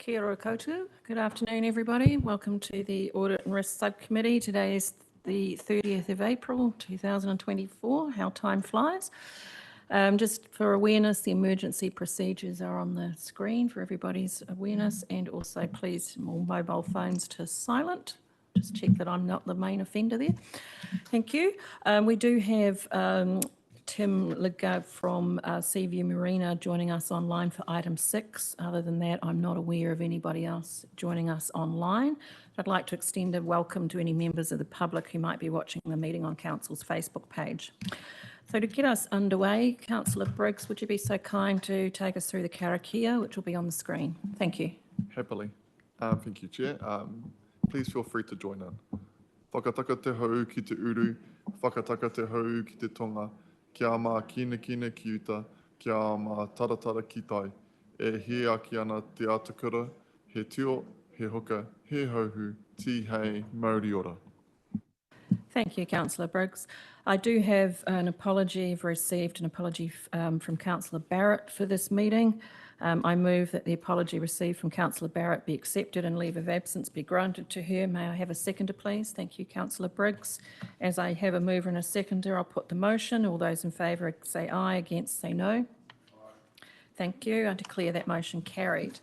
Kia ora koutou. Good afternoon, everybody. Welcome to the Audit and Risk Subcommittee. Today is the 30th of April 2024. How time flies. Just for awareness, the emergency procedures are on the screen for everybody's awareness, and also please all mobile phones to silent. Just check that I'm not the main offender there. Thank you. We do have Tim Lidgard from Seaview Marina joining us online for item 6. Other than that, I'm not aware of anybody else joining us online. I'd like to extend a welcome to any members of the public who might be watching the meeting on Council's Facebook page. So to get us underway, Councillor Briggs, would you be so kind to take us through the karakia, which will be on the screen? Thank you. Happily. Thank you, Chair. Please feel free to join in. Whakataka te hau ki te uru, whakataka te hau ki te tonga, kia mā kina ki uta, kia mā taratara ki tai, e he aki ana te atakura, he tio, he hoka, he hauhu, ti hei, Māori ora. Thank you, Councillor Briggs. I do have an apology. I've received an apology from Councillor Barrett for this meeting. I move that the apology received from Councillor Barrett be accepted and leave of absence be granted to her. May I have a seconder, please? Thank you, Councillor Briggs. As I have a mover and a seconder, I'll put the motion. All those in favour say aye, against say no. Aye. Thank you. I declare that motion carried.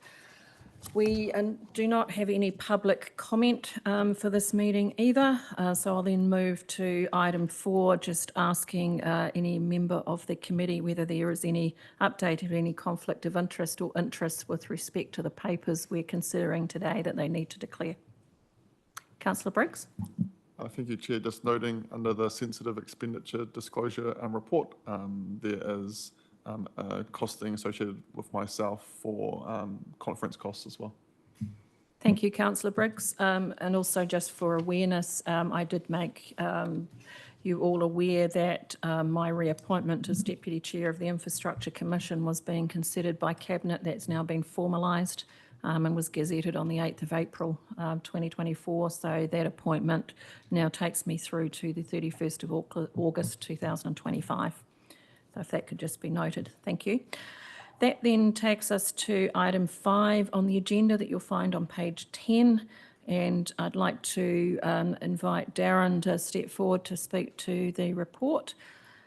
We do not have any public comment for this meeting either, so I'll then move to item 4, just asking any member of the committee whether there is any update of any conflict of interest or interest with respect to the papers we're considering today that they need to declare. Councillor Briggs. Thank you, Chair. Just noting under the sensitive expenditure disclosure report, there is a costing associated with myself for conference costs as well. Thank you, Councillor Briggs. And also just for awareness, I did make you all aware that my reappointment as Deputy Chair of the Infrastructure Commission was being considered by Cabinet. That's now been formalised and was gazetted on the 8th of April 2024. So that appointment now takes me through to the 31st of August 2025. So if that could just be noted. Thank you. That then takes us to item 5 on the agenda that you'll find on page 10. And I'd like to invite Darren to step forward to speak to the report.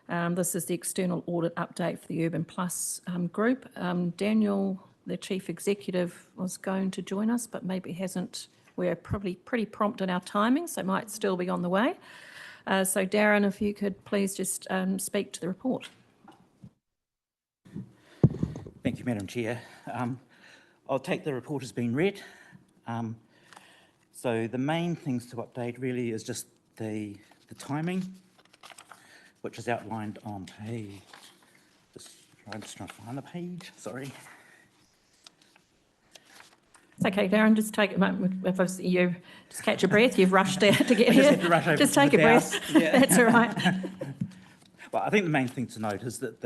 This is the external audit update for the Urban Plus group. Daniel, the Chief Executive, was going to join us, but maybe hasn't. We're probably pretty prompt in our timing, so might still be on the way. So Darren, if you could please just speak to the report. Thank you, Madam Chair. I'll take the report as being read. So the main things to update really is just the timing, which is outlined on page. I'm just trying to find the page. Sorry. It's okay, Darren. Just take a moment. If you just catch your breath, you've rushed out to get here. Just take a breath. Yeah. That's all right. Well, I think the main thing to note is that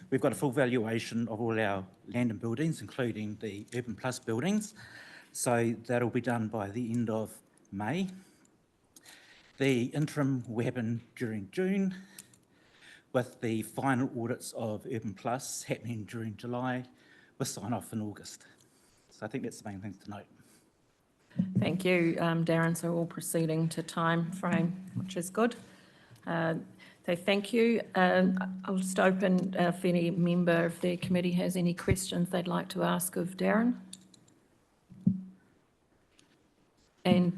we've got a full valuation of all our land and buildings, including the Urban Plus buildings. So that'll be done by the end of May. The interim will happen during June, with the final audits of Urban Plus happening during July, with sign-off in August. So I think that's the main thing to note. Thank you, Darren. So all proceeding to time frame, which is good. So thank you. I'll just open if any member of the committee has any questions they'd like to ask of Darren. And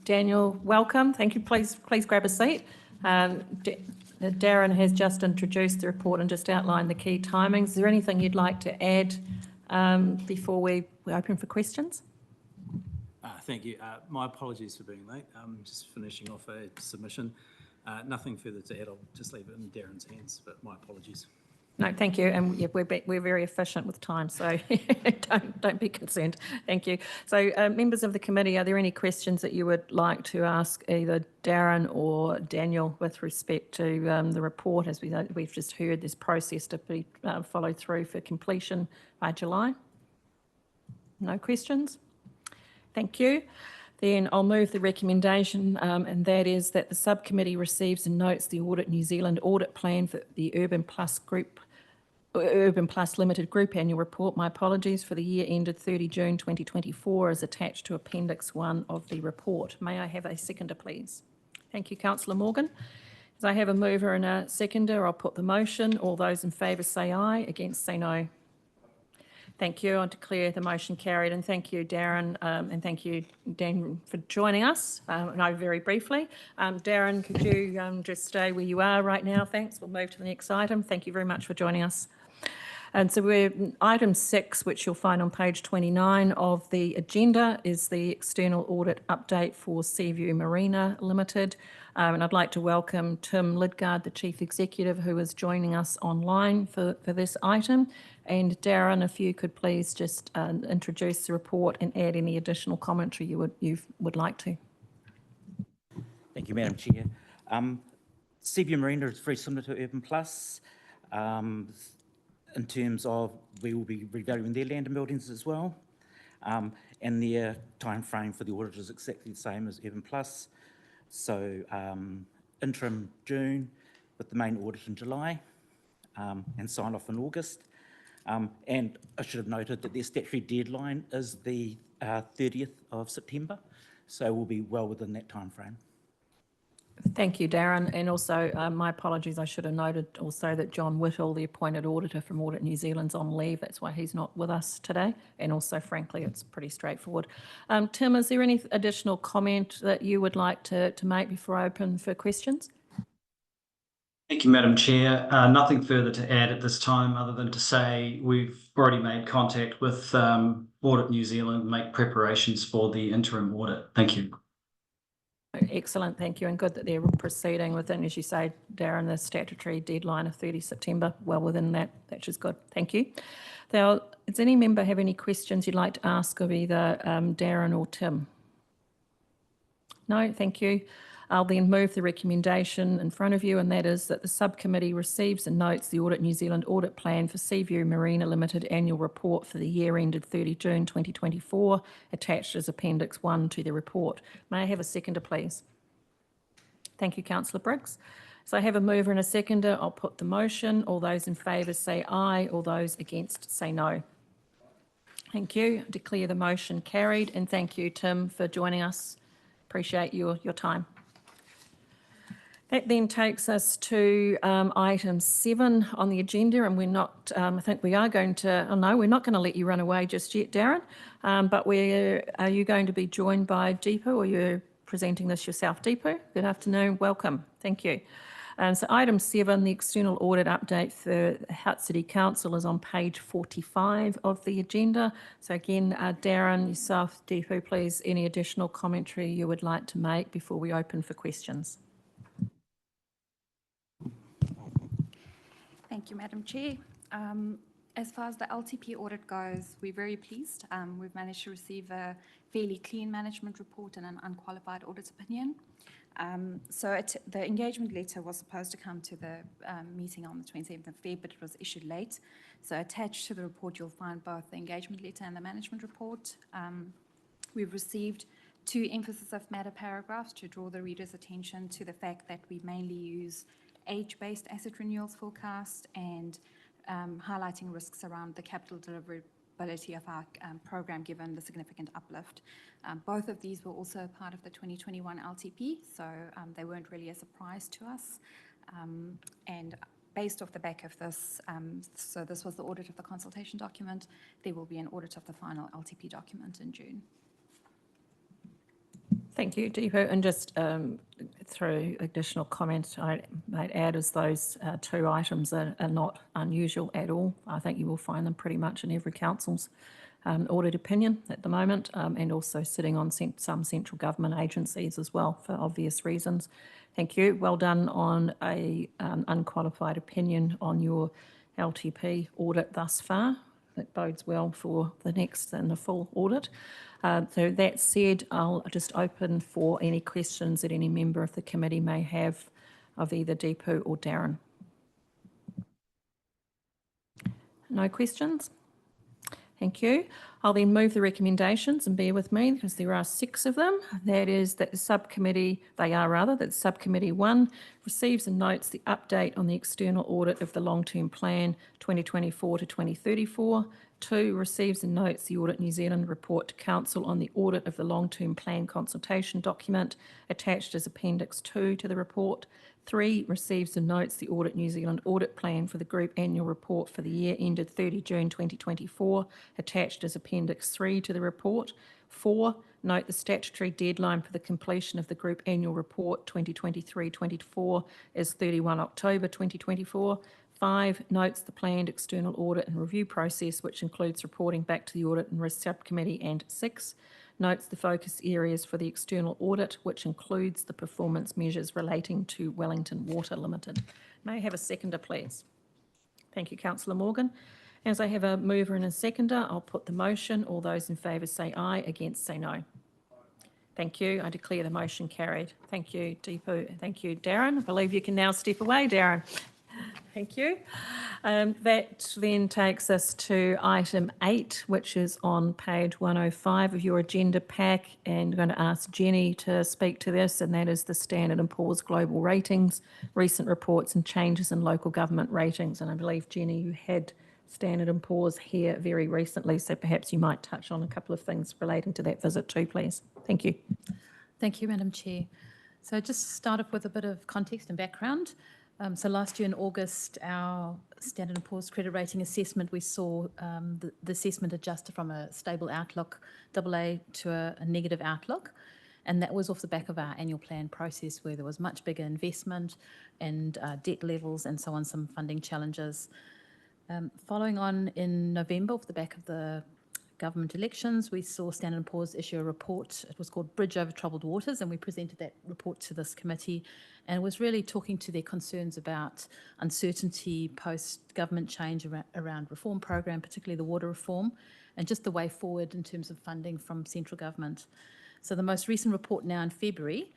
Daniel, welcome. Thank you. Please grab a seat. Darren has just introduced the report and just outlined the key timings. Is there anything you'd like to add before we open for questions? Thank you. My apologies for being late. I'm just finishing off a submission. Nothing further to add. I'll just leave it in Darren's hands, but my apologies. No, thank you. And yeah, we're very efficient with time, so don't be concerned. Thank you. So members of the committee, are there any questions that you would like to ask either Darren or Daniel with respect to the report? As we've just heard, this process to be followed through for completion by July. No questions? Thank you. Then I'll move the recommendation, and that is that the subcommittee receives and notes the Audit New Zealand audit plan for the Urban Plus Group Urban Plus Limited Group Annual Report, my apologies, for the year ended 30 June 2024 is attached to Appendix 1 of the report. May I have a seconder, please? Thank you, Councillor Morgan. As I have a mover and a seconder, I'll put the motion. All those in favour say aye, against say no. Thank you. I declare the motion carried, and thank you, Darren, and thank you, Dan, for joining us. No, very briefly. Darren, could you just stay where you are right now? Thanks. We'll move to the next item. Thank you very much for joining us. And so we're item 6, which you'll find on page 29 of the agenda, is the external audit update for Seaview Marina Limited. And I'd like to welcome Tim Lidgard, the Chief Executive, who is joining us online for this item. And Darren, if you could please just introduce the report and add any additional commentary you would like to. Thank you, Madam Chair. Seaview Marina is very similar to Urban Plus in terms of we will be revaluing their land and buildings as well. And their time frame for the audit is exactly the same as Urban Plus. So interim June with the main audit in July and sign off in August. And I should have noted that their statutory deadline is the 30th of September. So we'll be well within that time frame. Thank you, Darren. And also, my apologies, I should have noted also that John Whittle, the appointed auditor from Audit New Zealand's on leave. That's why he's not with us today. And also, frankly, it's pretty straightforward. Tim, is there any additional comment that you would like to make before I open for questions? Thank you, Madam Chair. Nothing further to add at this time other than to say we've already made contact with Audit New Zealand, make preparations for the interim audit. Thank you. Excellent, thank you, and good that they're proceeding within, as you say, Darren, the statutory deadline of 30 September, well within that, which is good. Thank you. Now, does any member have any questions you'd like to ask of either Darren or Tim? No, thank you. I'll then move the recommendation in front of you, and that is that the subcommittee receives and notes the Audit New Zealand audit plan for Seaview Marina Limited annual report for the year ended 30 June 2024, attached as Appendix 1 to the report. May I have a seconder, please? Thank you, Councillor Briggs. So I have a mover and a seconder. I'll put the motion. All those in favour say aye. All those against say no. Thank you. Declare the motion carried, and thank you, Tim, for joining us. Appreciate your time. That then takes us to item 7 on the agenda, and we're not, I think we are going to, oh no, we're not going to let you run away just yet, Darren, but are you going to be joined by Deepu, or you're presenting this yourself? Deepu, good afternoon, welcome, thank you. So item 7, the external audit update for Hutt City Council, is on page 45 of the agenda. So again, Darren, yourself, Deepu, please, any additional commentary you would like to make before we open for questions? Thank you, Madam Chair. As far as the LTP audit goes, we're very pleased. We've managed to receive a fairly clean management report and an unqualified audit opinion. The engagement letter was supposed to come to the meeting on the 27th of February, but it was issued late. So attached to the report, you'll find both the engagement letter and the management report. We've received 2 emphasis of matter paragraphs to draw the reader's attention to the fact that we mainly use age-based asset renewals forecast and highlighting risks around the capital deliverability of our program given the significant uplift. Both of these were also part of the 2021 LTP, so they weren't really a surprise to us. And based off the back of this, so this was the audit of the consultation document, there will be an audit of the final LTP document in June. Thank you, Deepu. And just through additional comments I might add is those 2 items are not unusual at all. I think you will find them pretty much in every council's audit opinion at the moment, and also sitting on some central government agencies as well for obvious reasons. Thank you. Well done on a unqualified opinion on your LTP audit thus far. That bodes well for the next and the full audit. So that said, I'll just open for any questions that any member of the committee may have of either Deepu or Darren. No questions? Thank you. I'll then move the recommendations, and bear with me because there are 6 of them. That is that the subcommittee, that Subcommittee 1 receives and notes the update on the external audit of the long-term plan 2024 to 2034. 2, receives and notes the Audit New Zealand report to Council on the audit of the long-term plan consultation document attached as Appendix 2 to the report. 3, receives and notes the Audit New Zealand audit plan for the group annual report for the year ended 30 June 2024, attached as Appendix 3 to the report. 4, note the statutory deadline for the completion of the group annual report 2023-24 is 31 October 2024. 5, notes the planned external audit and review process, which includes reporting back to the Audit and Risk Subcommittee. And 6, notes the focus areas for the external audit, which includes the performance measures relating to Wellington Water Limited. May I have a seconder, please? Thank you, Councillor Morgan. As I have a mover and a seconder, I'll put the motion. All those in favour say aye, against say no. Thank you. I declare the motion carried. Thank you, Deepu. Thank you, Darren. I believe you can now step away, Darren. Thank you. That then takes us to item 8, which is on page 105 of your agenda pack, and I'm going to ask Jenny to speak to this, and that is the Standard & Poor's Global Ratings, recent reports and changes in local government ratings. And I believe, Jenny, you had Standard & Poor's here very recently, so perhaps you might touch on a couple of things relating to that visit too, please. Thank you. Thank you, Madam Chair. So just start off with a bit of context and background. So last year in August, our Standard & Poor's credit rating assessment, we saw the assessment adjusted from a stable outlook, AA, to a negative outlook. And that was off the back of our annual plan process, where there was much bigger investment and debt levels and so on, some funding challenges. Following on in November, off the back of the government elections, we saw Standard & Poor's issue a report. It was called Bridge Over Troubled Waters, and we presented that report to this committee, and it was really talking to their concerns about uncertainty post-government change around reform program, particularly the water reform, and just the way forward in terms of funding from central government. So the most recent report now in February,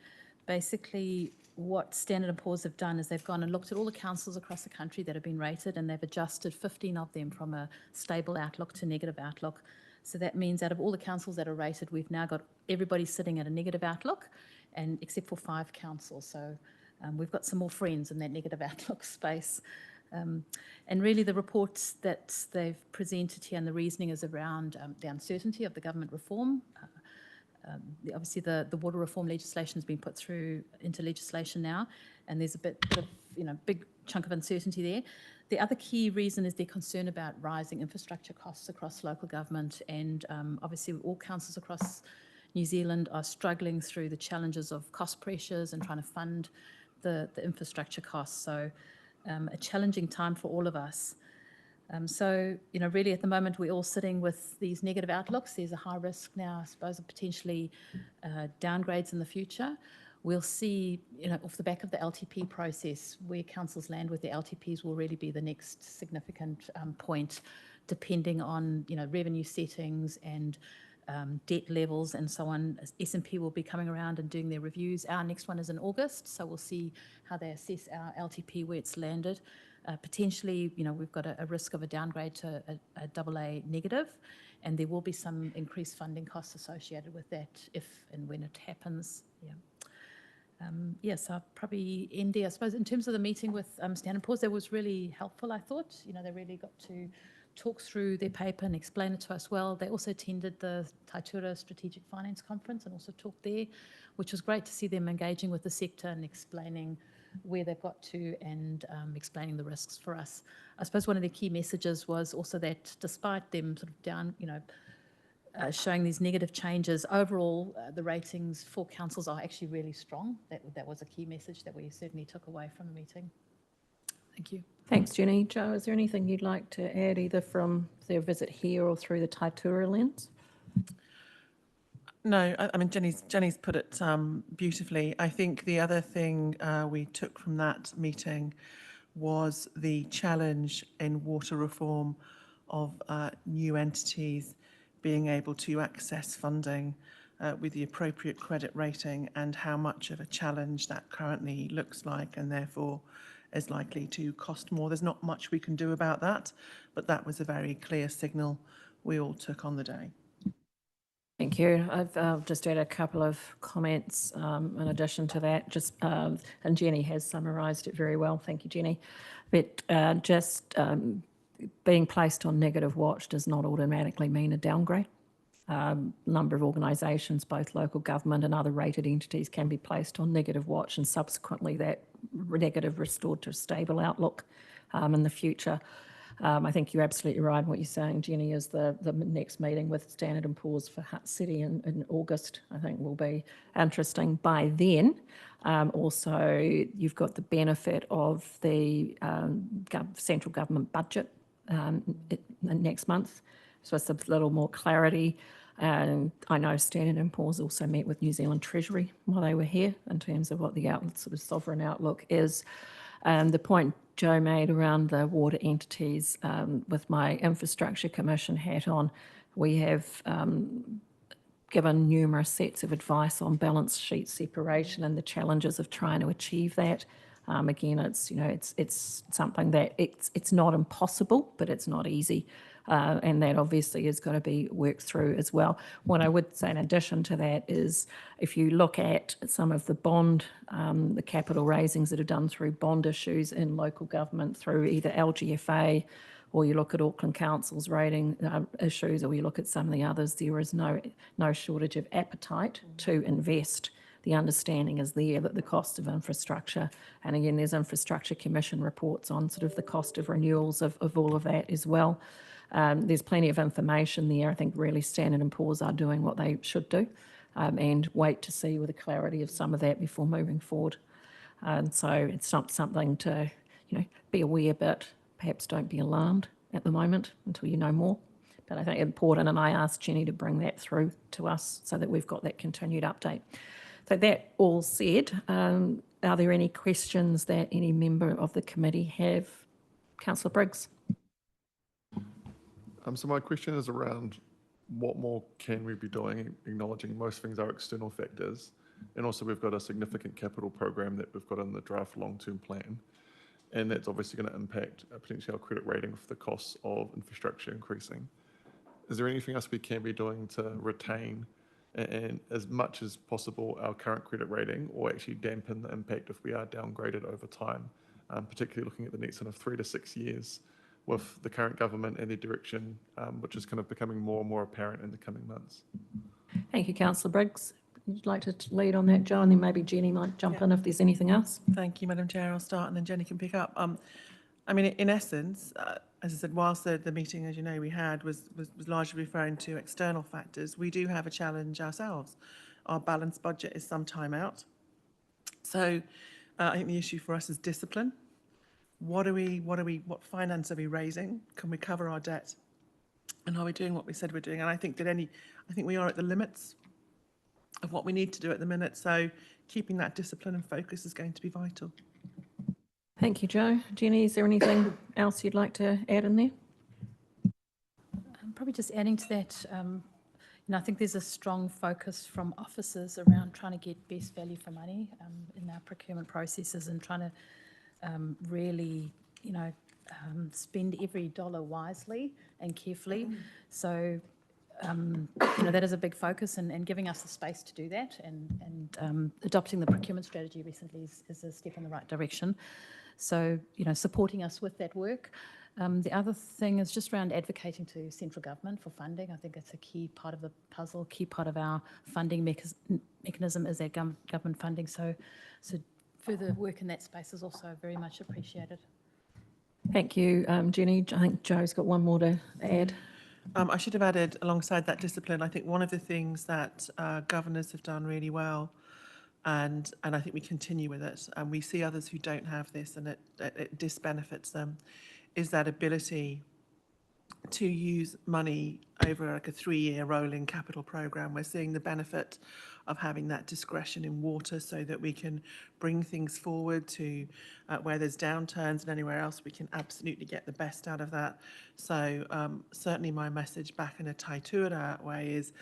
basically what Standard & Poor's have done is they've gone and looked at all the councils across the country that have been rated, and they've adjusted 15 of them from a stable outlook to negative outlook. So that means out of all the councils that are rated, we've now got everybody sitting at a negative outlook, and except for 5 councils. So we've got some more friends in that negative outlook space. And really the reports that they've presented here and the reasoning is around the uncertainty of the government reform. Obviously the water reform legislation has been put through into legislation now, and there's a bit of, big chunk of uncertainty there. The other key reason is their concern about rising infrastructure costs across local government, and obviously all councils across New Zealand are struggling through the challenges of cost pressures and trying to fund the infrastructure costs. So a challenging time for all of us. So, really at the moment we're all sitting with these negative outlooks. There's a high risk now, I suppose, of potentially downgrades in the future. We'll see, off the back of the LTP process, where councils land with the LTPs will really be the next significant point, depending on, revenue settings and debt levels and so on. S&P will be coming around and doing their reviews. Our next one is in August, so we'll see how they assess our LTP, where it's landed. Potentially, we've got a risk of a downgrade to a AA negative, and there will be some increased funding costs associated with that if and when it happens. Yes, I'll probably end there. I suppose in terms of the meeting with Standard & Poor's, that was really helpful, I thought. They really got to talk through their paper and explain it to us well. They also attended the Taitura Strategic Finance Conference and also talked there, which was great to see them engaging with the sector and explaining where they've got to and explaining the risks for us. I suppose one of the key messages was also that despite them sort of down, showing these negative changes, overall the ratings for councils are actually really strong. That was a key message that we certainly took away from the meeting. Thank you. Thanks, Jenny. Jo, is there anything you'd like to add either from their visit here or through the Taitura lens? No, I mean, Jenny's put it beautifully. I think the other thing we took from that meeting was the challenge in water reform of new entities being able to access funding with the appropriate credit rating, and how much of a challenge that currently looks like and therefore is likely to cost more. There's not much we can do about that, but that was a very clear signal we all took on the day. Thank you. I've just add a couple of comments in addition to that, and Jenny has summarised it very well. Thank you, Jenny. But being placed on negative watch does not automatically mean a downgrade. Number of organisations, both local government and other rated entities, can be placed on negative watch and subsequently that negative restored to a stable outlook in the future. I think you're absolutely right in what you're saying, Jenny, is the next meeting with Standard & Poor's for Hutt City in August, I think will be interesting. By then, also you've got the benefit of the central government budget next month, so it's a little more clarity. And I know Standard & Poor's also met with New Zealand Treasury while they were here in terms of what the sort of sovereign outlook is. The point Joe made around the water entities, with my Infrastructure Commission hat on, we have given numerous sets of advice on balance sheet separation and the challenges of trying to achieve that. Again, it's something that it's not impossible, but it's not easy. And that obviously is going to be worked through as well. What I would say in addition to that is if you look at some of the capital raisings that are done through bond issues in local government through either LGFA, or you look at Auckland Council's rating issues, or you look at some of the others, there is no shortage of appetite to invest. The understanding is there that the cost of infrastructure, and again, there's Infrastructure Commission reports on sort of the cost of renewals of all of that as well. There's plenty of information there. I think really Standard & Poor's are doing what they should do, and wait to see with the clarity of some of that before moving forward. And so it's not something to, be aware, but perhaps don't be alarmed at the moment until you know more. But I think it's important, and I asked Jenny to bring that through to us so that we've got that continued update. So that all said, are there any questions that any member of the committee have? Councillor Briggs. So my question is around what more can we be doing, acknowledging most things are external factors, and also we've got a significant capital program that we've got in the draft long-term plan, and that's obviously going to impact potentially our credit rating with the costs of infrastructure increasing. Is there anything else we can be doing to retain and as much as possible our current credit rating, or actually dampen the impact if we are downgraded over time, particularly looking at the next 3 to 6 years with the current government and their direction, which is kind of becoming more and more apparent in the coming months? Thank you, Councillor Briggs. Would you like to lead on that, Joe, and then maybe Jenny might jump in if there's anything else? Thank you, Madam Chair. I'll start and then Jenny can pick up. I mean, in essence, as I said, whilst the meeting, as you know, we had was largely referring to external factors, we do have a challenge ourselves. Our balanced budget is some time out. So I think the issue for us is discipline. What finance are we raising? Can we cover our debt? And are we doing what we said we're doing? And I think we are at the limits of what we need to do at the minute. So keeping that discipline and focus is going to be vital. Thank you, Joe. Jenny, is there anything else you'd like to add in there? Probably just adding to that, I think there's a strong focus from officers around trying to get best value for money in our procurement processes and trying to really, spend every dollar wisely and carefully. So, that is a big focus, and giving us the space to do that, and adopting the procurement strategy recently is a step in the right direction. So, supporting us with that work. The other thing is just around advocating to central government for funding. I think it's a key part of the puzzle, key part of our funding mechanism is that government funding. So further work in that space is also very much appreciated. Thank you, Jenny. I think Joe's got one more to add. I should have added alongside that discipline, I think one of the things that governors have done really well, and I think we continue with it, and we see others who don't have this and it disbenefits them, is that ability to use money over like a 3-year rolling capital program. We're seeing the benefit of having that discretion in water so that we can bring things forward to where there's downturns, and anywhere else we can absolutely get the best out of that. So certainly my message back in a Taituara way is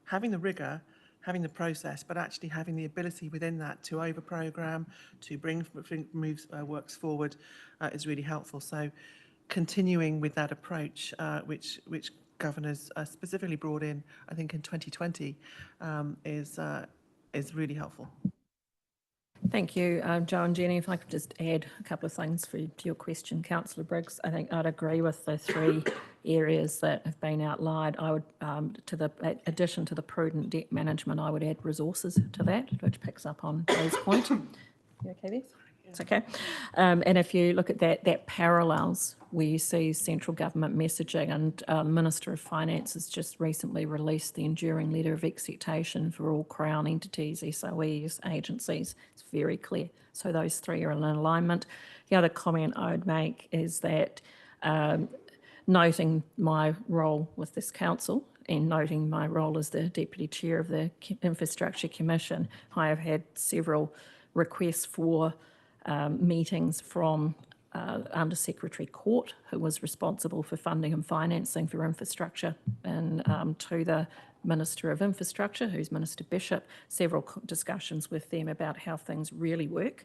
having the rigour, having the process, but actually having the ability within that to over-program, to bring works forward is really helpful. So continuing with that approach, which governors specifically brought in, I think, in 2020, is really helpful. Thank you, Joe and Jenny. If I could just add a couple of things to your question, Councillor Briggs. I think I'd agree with the three areas that have been outlined. I would, to the addition to the prudent debt management, I would add resources to that, which picks up on Joe's point. You okay there? It's okay. And if you look at that parallels where you see central government messaging, and the Minister of Finance has just recently released the enduring letter of expectation for all Crown entities, SOEs, agencies. It's very clear. So those three are in alignment. The other comment I would make is that noting my role with this council and noting my role as the Deputy Chair of the Infrastructure Commission, I have had several requests for meetings from Under Secretary Court, who was responsible for funding and financing for infrastructure, and to the Minister of Infrastructure, who's Minister Bishop, several discussions with them about how things really work,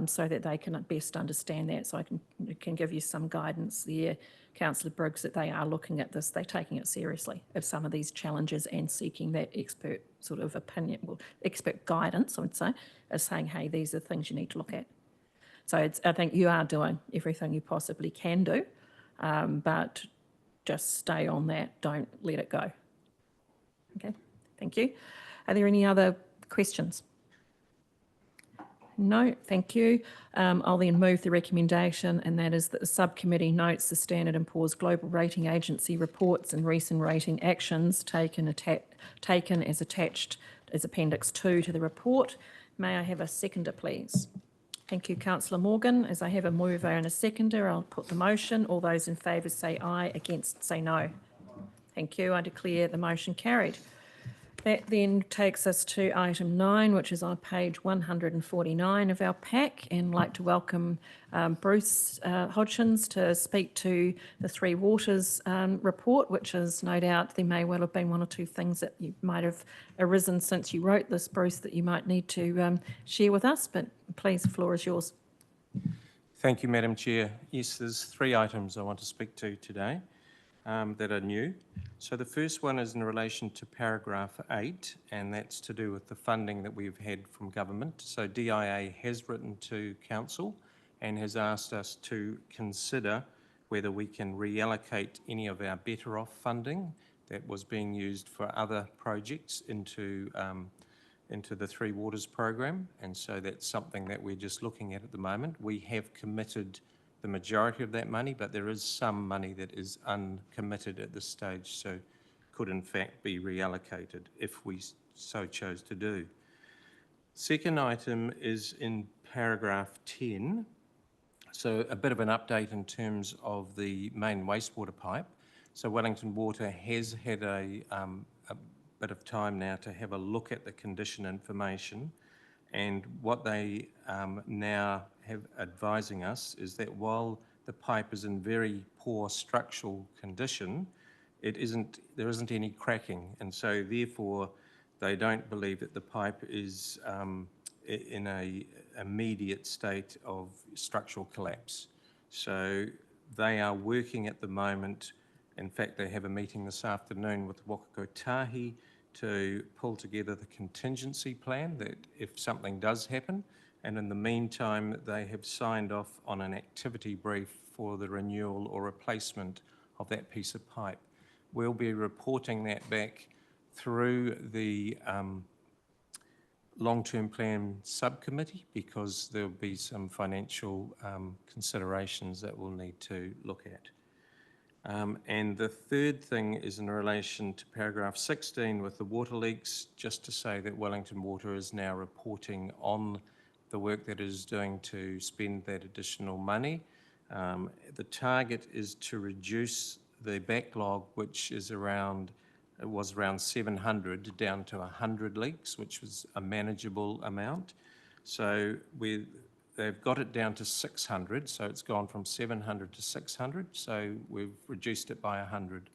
so that they can best understand that. So I can give you some guidance there, Councillor Briggs, that they are looking at this, they're taking it seriously of some of these challenges and seeking that expert sort of opinion, well, expert guidance, I would say, as saying, hey, these are things you need to look at. So I think you are doing everything you possibly can do, but just stay on that. Don't let it go. Okay, thank you. Are there any other questions? No, thank you. I'll then move the recommendation, and that is that the subcommittee notes the Standard & Poor's Global Rating Agency reports and recent rating actions taken as attached as Appendix 2 to the report. May I have a seconder, please? Thank you, Councillor Morgan. As I have a mover and a seconder, I'll put the motion. All those in favour say aye, against say no. Thank you. I declare the motion carried. That then takes us to item 9, which is on page 149 of our pack, and I'd like to welcome Bruce Hodgins to speak to the Three Waters report, which is no doubt there may well have been one or two things that you might have arisen since you wrote this, Bruce, that you might need to share with us, but please, the floor is yours. Thank you, Madam Chair. Yes, there's 3 items I want to speak to today that are new. So the first one is in relation to paragraph 8, and that's to do with the funding that we've had from government. So DIA has written to Council and has asked us to consider whether we can reallocate any of our better off funding that was being used for other projects into the Three Waters program. And so that's something that we're just looking at the moment. We have committed the majority of that money, but there is some money that is uncommitted at this stage, so could in fact be reallocated if we so chose to do. Second item is in paragraph 10. So a bit of an update in terms of the main wastewater pipe. So Wellington Water has had a bit of time now to have a look at the condition information, and what they now have advising us is that while the pipe is in very poor structural condition, there isn't any cracking, and so therefore they don't believe that the pipe is in an immediate state of structural collapse. So they are working at the moment. In fact, they have a meeting this afternoon with Wakakotahi to pull together the contingency plan that if something does happen, and in the meantime they have signed off on an activity brief for the renewal or replacement of that piece of pipe. We'll be reporting that back through the long-term plan subcommittee, because there'll be some financial considerations that we'll need to look at. And the third thing is in relation to paragraph 16 with the water leaks, just to say that Wellington Water is now reporting on the work that it is doing to spend that additional money. The target is to reduce the backlog, which is was around 700 down to 100 leaks, which was a manageable amount. So they've got it down to 600, so it's gone from 700 to 600, so we've reduced it by 100.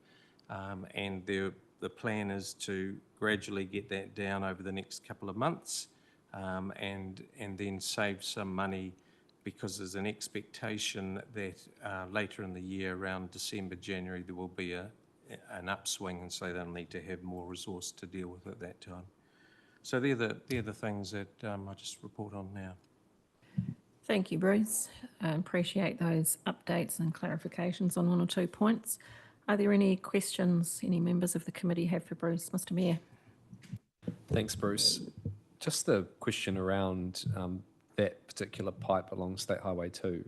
And the plan is to gradually get that down over the next couple of months, and then save some money because there's an expectation that later in the year, around December, January, there will be an upswing, and so they'll need to have more resource to deal with at that time. So they're the things that I just report on now. Thank you, Bruce. Appreciate those updates and clarifications on one or two points. Are there any questions any members of the committee have for Bruce? Mr. Mayor. Thanks, Bruce. Just a question around that particular pipe along State Highway 2.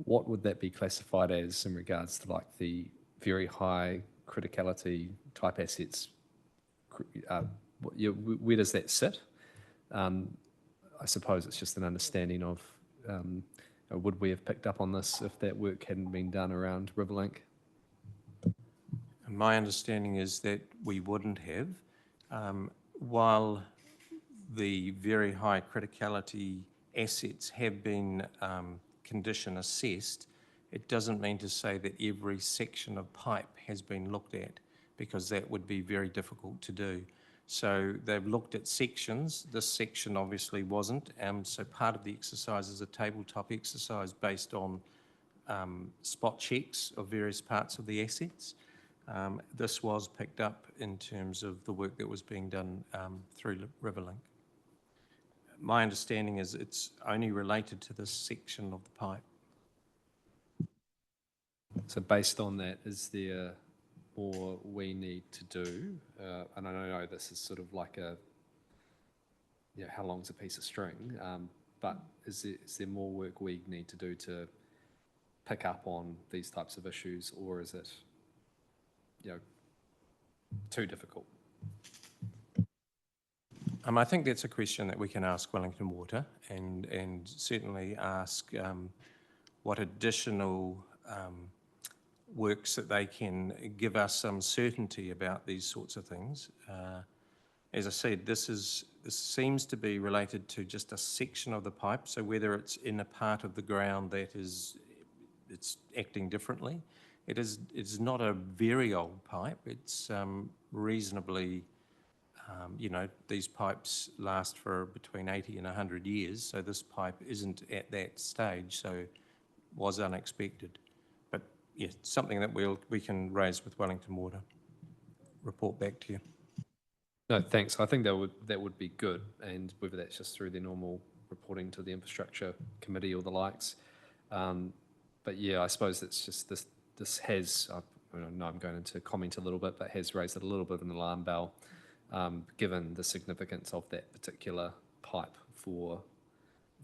What would that be classified as in regards to like the very high criticality type assets? Where does that sit? I suppose it's just an understanding of would we have picked up on this if that work hadn't been done around Riverlink? And my understanding is that we wouldn't have. While the very high criticality assets have been condition assessed, it doesn't mean to say that every section of pipe has been looked at, because that would be very difficult to do. So they've looked at sections. This section obviously wasn't. So part of the exercise is a tabletop exercise based on spot checks of various parts of the assets. This was picked up in terms of the work that was being done through Riverlink. My understanding is it's only related to this section of the pipe. So based on that, is there more we need to do? And I know this is sort of like how long's a piece of string, but is there more work we need to do to pick up on these types of issues, or is it too difficult? I think that's a question that we can ask Wellington Water, and certainly ask what additional works that they can give us some certainty about these sorts of things. As I said, this seems to be related to just a section of the pipe, so whether it's in a part of the ground that it's acting differently. It's not a very old pipe. It's reasonably, these pipes last for between 80 and 100 years, so this pipe isn't at that stage, so was unexpected. But yeah, something that we can raise with Wellington Water. Report back to you. No, thanks. I think that would be good, and whether that's just through their normal reporting to the infrastructure committee or the likes. But yeah, I suppose it's just this has, I know I'm going into comment a little bit, but has raised a little bit of an alarm bell, given the significance of that particular pipe for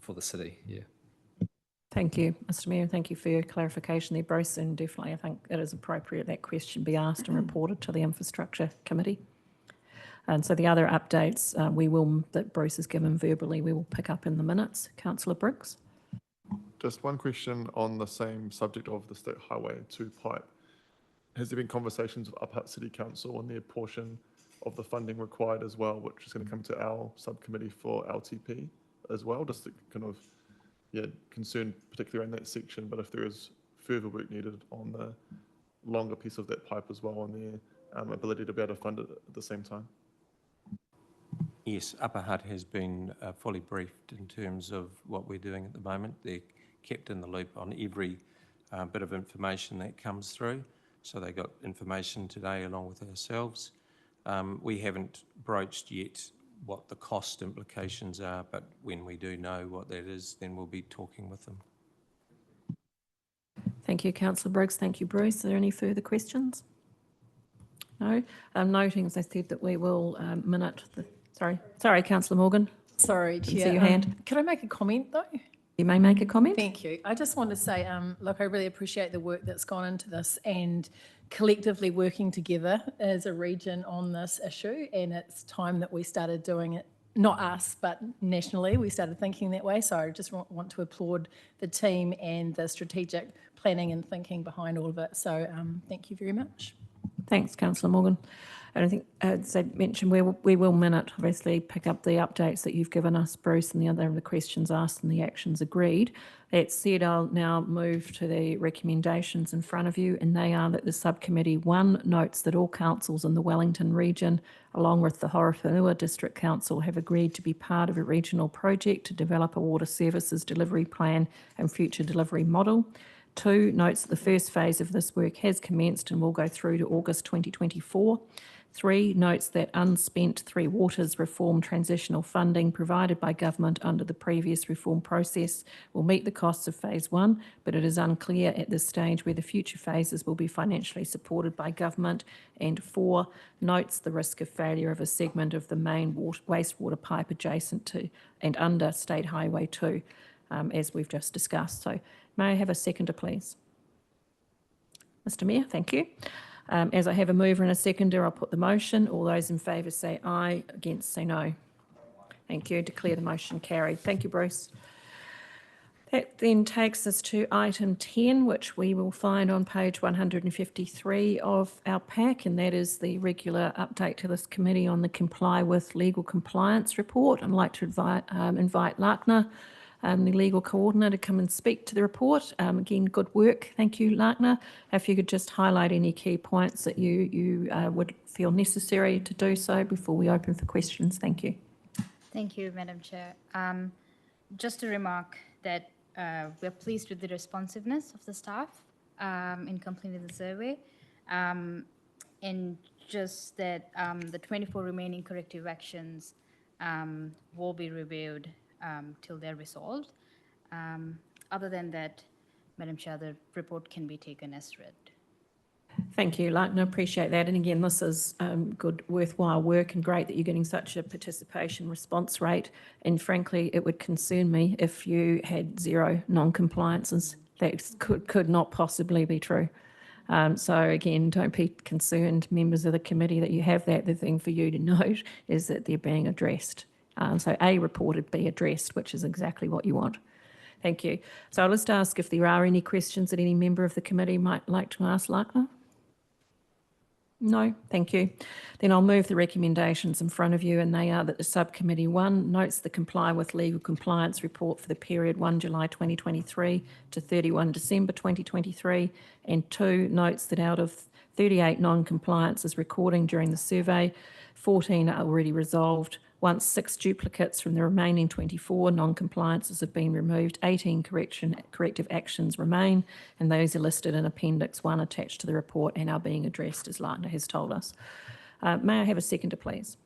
the city. Yeah. Thank you, Mr. Mayor. Thank you for your clarification there, Bruce. And definitely, I think it is appropriate that question be asked and reported to the infrastructure committee. And so the other updates that Bruce has given verbally, we will pick up in the minutes. Councillor Briggs. Just one question on the same subject of the State Highway 2 pipe. Has there been conversations with Hutt City Council on their portion of the funding required as well, which is going to come to our subcommittee for LTP as well, just to kind of, concern particularly in that section, but if there is further work needed on the longer piece of that pipe as well, on their ability to be able to fund it at the same time. Yes, Upper Hutt has been fully briefed in terms of what we're doing at the moment. They're kept in the loop on every bit of information that comes through. So they got information today along with ourselves. We haven't broached yet what the cost implications are, but when we do know what that is, then we'll be talking with them. Thank you, Councillor Briggs. Thank you, Bruce. Are there any further questions? No. Noting, as I said, that we will minute the... Sorry, Councillor Morgan. Sorry, Chair. See your hand. Can I make a comment, though? You may make a comment. Thank you. I just want to say, look, I really appreciate the work that's gone into this and collectively working together as a region on this issue. And it's time that we started doing it, not us, but nationally, we started thinking that way. So I just want to applaud the team and the strategic planning and thinking behind all of it. So thank you very much. Thanks, Councillor Morgan. And I think, as I mentioned, we will minute, obviously, pick up the updates that you've given us, Bruce, and the other of the questions asked and the actions agreed. That said, I'll now move to the recommendations in front of you, and they are that the Subcommittee 1 notes that all councils in the Wellington region, along with the Horowhenua District Council, have agreed to be part of a regional project to develop a water services delivery plan and future delivery model. 2, notes that the first phase of this work has commenced and will go through to August 2024. 3, notes that unspent Three Waters reform transitional funding provided by government under the previous reform process will meet the costs of phase 1, but it is unclear at this stage whether future phases will be financially supported by government. And 4, notes the risk of failure of a segment of the main wastewater pipe adjacent to and under State Highway 2, as we've just discussed. So may I have a seconder, please? Mr. Mayor, thank you. As I have a mover and a seconder, I'll put the motion. All those in favour say aye, against say no. Thank you. Declare the motion carried. Thank you, Bruce. That then takes us to item 10, which we will find on page 153 of our pack, and that is the regular update to this committee on the Comply with Legal Compliance report. I'd like to invite Lakna, the legal coordinator, to come and speak to the report. Again, good work. Thank you, Lakna. If you could just highlight any key points that you would feel necessary to do so before we open for questions. Thank you. Thank you, Madam Chair. Just to remark that we're pleased with the responsiveness of the staff in completing the survey, and just that the 24 remaining corrective actions will be reviewed till they're resolved. Other than that, Madam Chair, the report can be taken as read. Thank you, Lakna. Appreciate that. And again, this is good, worthwhile work, and great that you're getting such a participation response rate. And frankly, it would concern me if you had 0 non-compliances. That could not possibly be true. So again, don't be concerned, members of the committee, that you have that. The thing for you to note is that they're being addressed. So A, reported, B, addressed, which is exactly what you want. Thank you. So I'll just ask if there are any questions that any member of the committee might like to ask Lakna. No, thank you. Then I'll move the recommendations in front of you, and they are that the Subcommittee 1 notes the Comply with Legal Compliance report for the period 1 July 2023 to 31 December 2023, and 2, notes that out of 38 non-compliances recording during the survey, 14 are already resolved. Once 6 duplicates from the remaining 24 non-compliances have been removed, 18 corrective actions remain, and those are listed in Appendix 1 attached to the report and are being addressed, as Lakna has told us. May I have a seconder, please?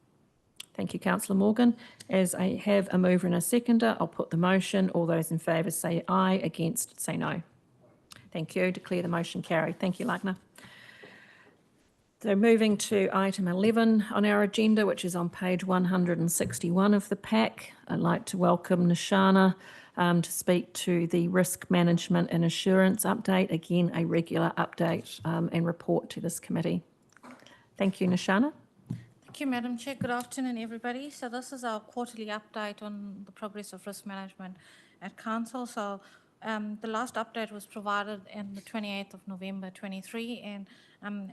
Thank you, Councillor Morgan. As I have a mover and a seconder, I'll put the motion. All those in favour say aye, against say no. Thank you. Declare the motion carried. Thank you, Lakna. So moving to item 11 on our agenda, which is on page 161 of the pack, I'd like to welcome Nishana to speak to the risk management and assurance update. Again, a regular update and report to this committee. Thank you, Nishana. Thank you, Madam Chair. Good afternoon, everybody. So this is our quarterly update on the progress of risk management at Council. So the last update was provided on the 28th of November 23, and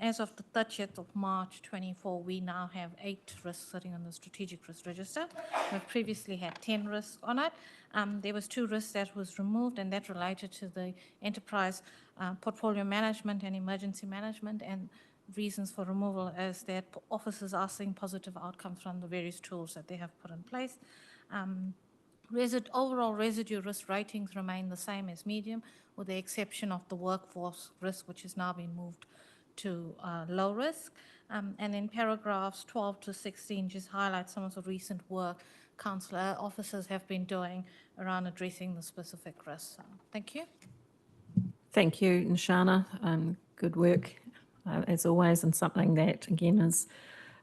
as of the 30th of March 24, we now have 8 risks sitting on the strategic risk register. We've previously had 10 risks on it. There was 2 risks that was removed, and that related to the enterprise portfolio management and emergency management, and reasons for removal is that officers are seeing positive outcomes from the various tools that they have put in place. Overall residue risk ratings remain the same as medium, with the exception of the workforce risk, which has now been moved to low risk. And then paragraphs 12 to 16 just highlight some of the recent work councillor officers have been doing around addressing the specific risks. So, thank you. Thank you, Nishana. Good work, as always, and something that, again, is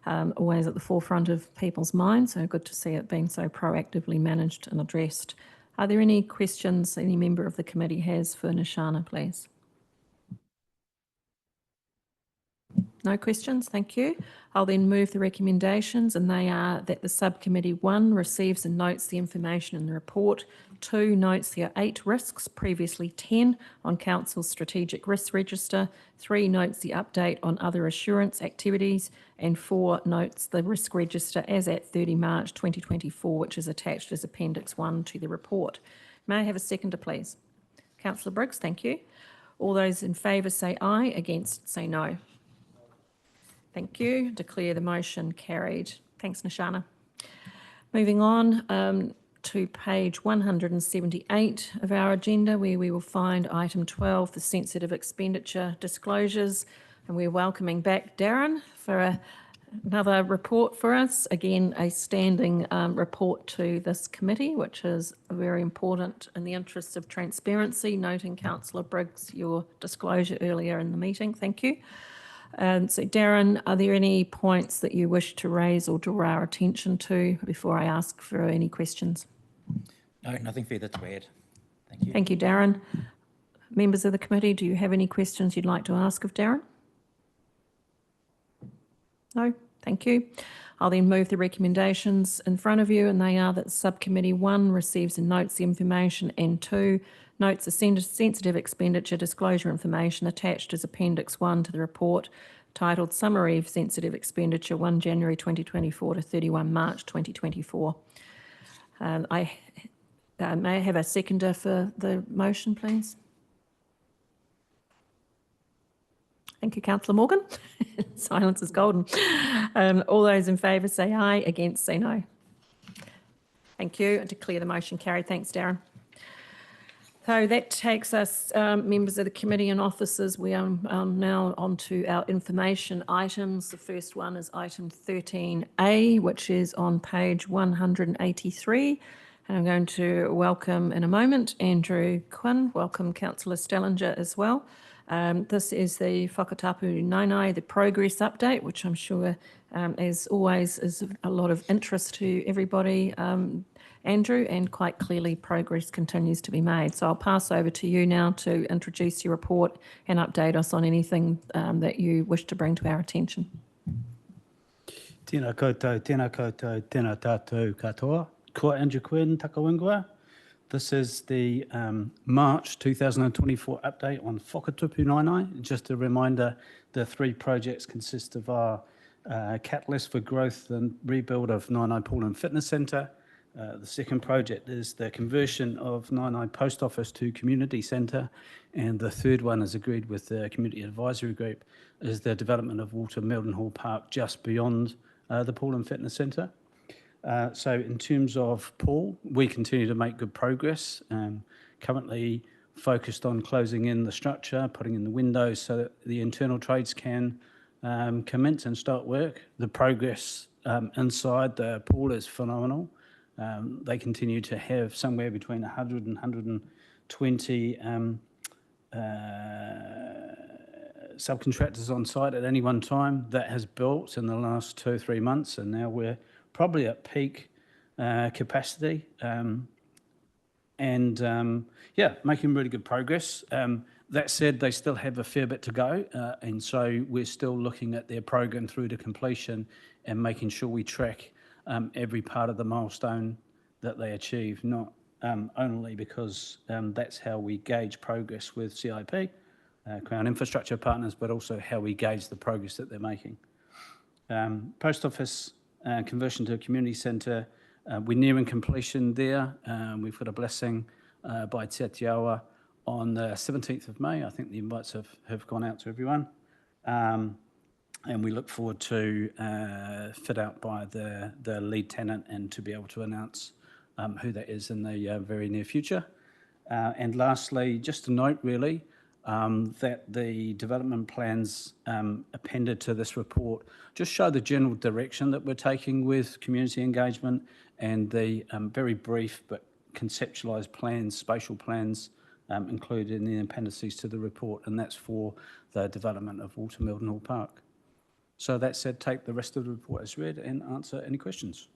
always at the forefront of people's minds. So good to see it being so proactively managed and addressed. Are there any questions any member of the committee has for Nishana, please? No questions, thank you. I'll then move the recommendations, and they are that the Subcommittee 1 receives and notes the information in the report, 2 notes there are 8 risks, previously 10, on Council's Strategic Risk Register, 3 notes the update on other assurance activities, and 4 notes the risk register as at 30 March 2024, which is attached as Appendix 1 to the report. May I have a seconder, please? Councillor Briggs, thank you. All those in favour say aye, against say no. Thank you. Declare the motion carried. Thanks, Nishana. Moving on to page 178 of our agenda, where we will find item 12, the sensitive expenditure disclosures. And we're welcoming back Darren for another report for us. Again, a standing report to this committee, which is very important in the interests of transparency, noting Councillor Briggs, your disclosure earlier in the meeting. Thank you. So Darren, are there any points that you wish to raise or draw our attention to before I ask for any questions? No, nothing further to add. Thank you. Thank you, Darren. Members of the committee, do you have any questions you'd like to ask of Darren? No, thank you. I'll then move the recommendations in front of you, and they are that Subcommittee 1 receives and notes the information, and 2 notes the sensitive expenditure disclosure information attached as Appendix 1 to the report, titled Summary of Sensitive Expenditure 1 January 2024 to 31 March 2024. I may I have a seconder for the motion, please? Thank you, Councillor Morgan. Silence is golden. All those in favour say aye, against say no. Thank you. I declare the motion carried. Thanks, Darren. So that takes us, members of the committee and officers, we are now on to our information items. The first one is item 13A, which is on page 183. And I'm going to welcome in a moment Andrew Quinn, welcome Councillor Stellinger as well. This is the Whakatapu Nainai, the progress update, which I'm sure, as always, is a lot of interest to everybody, Andrew, and quite clearly progress continues to be made. So I'll pass over to you now to introduce your report and update us on anything that you wish to bring to our attention. Tēnā koutou, tēnā tātou katoa. Ko Andrew Quinn, Takawingua. This is the March 2024 update on Whakatupu Nainai. Just a reminder, the 3 projects consist of our catalyst for growth and rebuild of Nainai Pool and Fitness Centre. The second project is the conversion of Nainai Post Office to Community Centre. And the third one, is agreed with the Community Advisory Group, is the development of Walter Mildenhall Park just beyond the Pool and Fitness Centre. So in terms of pool, we continue to make good progress. Currently focused on closing in the structure, putting in the windows so that the internal trades can commence and start work. The progress inside the pool is phenomenal. They continue to have somewhere between 100 and 120 subcontractors on site at any one time. That has built in the last 2 or 3 months, and now we're probably at peak capacity, yeah, making really good progress. That said, they still have a fair bit to go, and so we're still looking at their program through to completion and making sure we track every part of the milestone that they achieve, not only because that's how we gauge progress with CIP, Crown Infrastructure Partners, but also how we gauge the progress that they're making. Post Office conversion to a community centre, we're nearing completion there. We've got a blessing by Te Atiawa on the 17th of May. I think the invites have gone out to everyone. And we look forward to fit out by the lead tenant and to be able to announce who that is in the very near future. And lastly, just a note really, that the development plans appended to this report just show the general direction that we're taking with community engagement and the very brief but conceptualised plans, spatial plans included in the appendices to the report, and that's for the development of Walter Mildenhall Park. So that said, take the rest of the report as read and answer any questions.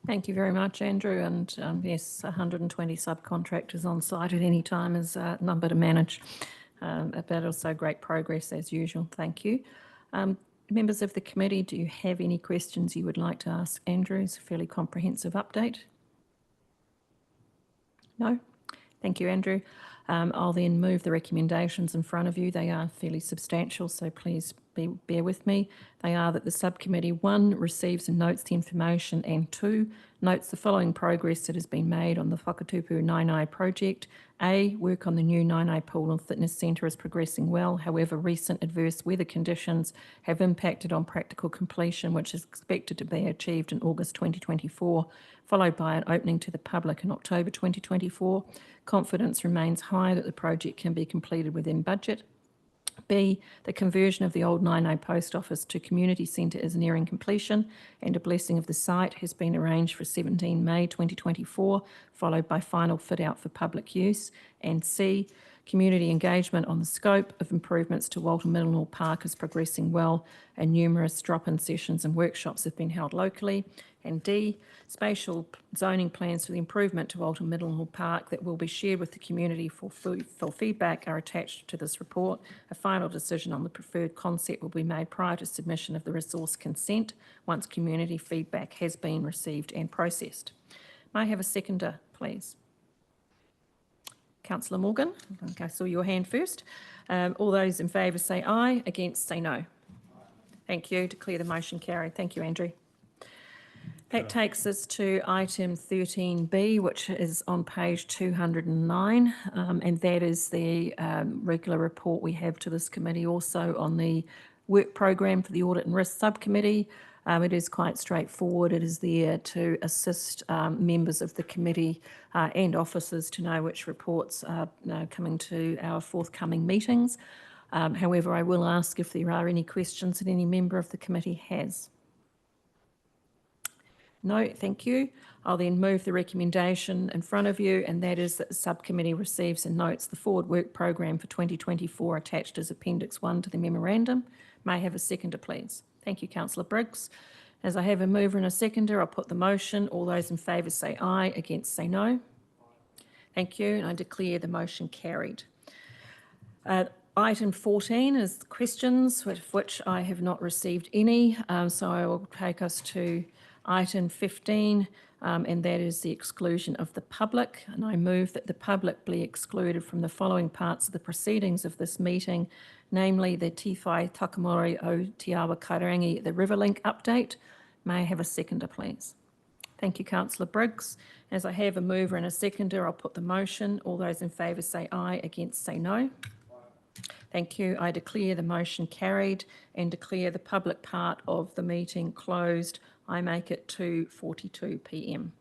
Thank you very much, Andrew. And yes, 120 subcontractors on site at any time is a number to manage, but also great progress as usual. Thank you. Members of the committee, do you have any questions you would like to ask Andrew? It's a fairly comprehensive update. No? Thank you, Andrew. I'll then move the recommendations in front of you. They are fairly substantial, so please bear with me. They are that the subcommittee, 1, receives and notes the information, and 2, notes the following progress that has been made on the Whakatupu Nainai project. A, work on the new Nainai Pool and Fitness Centre is progressing well. However, recent adverse weather conditions have impacted on practical completion, which is expected to be achieved in August 2024, followed by an opening to the public in October 2024. Confidence remains high that the project can be completed within budget. B, the conversion of the old Nainai Post Office to Community Centre is nearing completion, and a blessing of the site has been arranged for 17 May 2024, followed by final fit-out for public use. And C, community engagement on the scope of improvements to Walter Middlenhall Park is progressing well, and numerous drop-in sessions and workshops have been held locally. And D, spatial zoning plans for the improvement to Walter Middlenhall Park that will be shared with the community for feedback are attached to this report. A final decision on the preferred concept will be made prior to submission of the resource consent once community feedback has been received and processed. May I have a seconder, please? Councillor Morgan, I saw your hand first. All those in favour say aye, against say no. Thank you. Declare the motion carried. Thank you, Andrew. That takes us to item 13B, which is on page 209, and that is the regular report we have to this committee also on the work program for the Audit and Risk Subcommittee. It is quite straightforward. It is there to assist members of the committee and officers to know which reports are coming to our forthcoming meetings. However, I will ask if there are any questions that any member of the committee has. No, thank you. I'll then move the recommendation in front of you, and that is that the subcommittee receives and notes the forward work program for 2024 attached as Appendix 1 to the memorandum. May I have a seconder, please? Thank you, Councillor Briggs. As I have a mover and a seconder, I'll put the motion. All those in favour say aye, against say no. Thank you, and I declare the motion carried. Item 14 is questions, of which I have not received any, so I will take us to item 15, and that is the exclusion of the public. And I move that the public be excluded from the following parts of the proceedings of this meeting, namely the Tiwhai Takamori o Te Awa Kairangi, the Riverlink update. May I have a seconder, please? Thank you, Councillor Briggs. As I have a mover and a seconder, I'll put the motion. All those in favour say aye, against say no. Thank you. I declare the motion carried and declare the public part of the meeting closed. I make it 2:42 p.m.